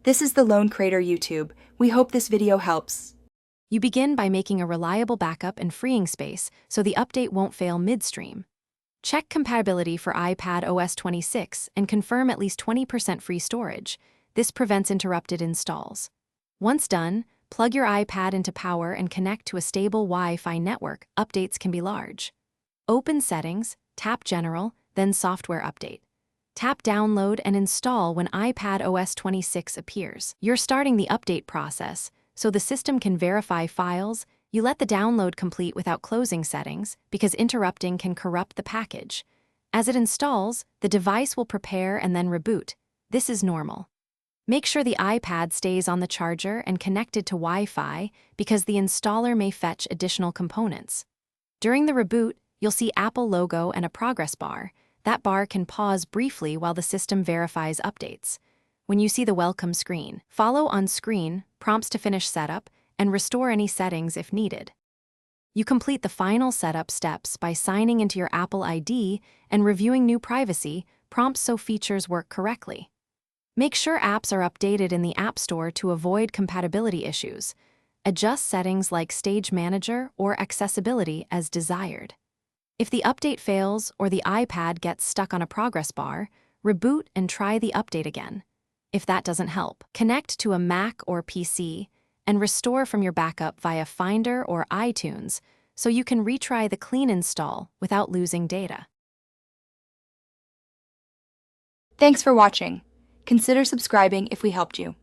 This is the Lone Crater YouTube. We hope this video helps. You begin by making a reliable backup and freeing space so the update won't fail midstream. Check compatibility for iPadOS 26 and confirm at least 20% free storage. This prevents interrupted installs. Once done, plug your iPad into power and connect to a stable Wi-Fi network. Updates can be large. Open Settings, tap General, then Software Update. Tap Download and install when iPadOS 26 appears. You're starting the update process, so the system can verify files. You let the download complete without closing settings because interrupting can corrupt the package. As it installs, the device will prepare and then reboot. This is normal. Make sure the iPad stays on the charger and connected to Wi-Fi because the installer may fetch additional components. During the reboot, you'll see Apple logo and a progress bar. That bar can pause briefly while the system verifies updates. When you see the welcome screen, follow on screen, prompts to finish setup, and restore any settings if needed. You complete the final setup steps by signing into your Apple ID and reviewing new privacy prompts so features work correctly. Make sure apps are updated in the App Store to avoid compatibility issues. Adjust settings like Stage Manager or Accessibility as desired. If the update fails or the iPad gets stuck on a progress bar, reboot and try the update again. If that doesn't help, connect to a Mac or PC and restore from your backup via Finder or iTunes so you can retry the clean install without losing data. Thanks for watching. Consider subscribing if we helped you.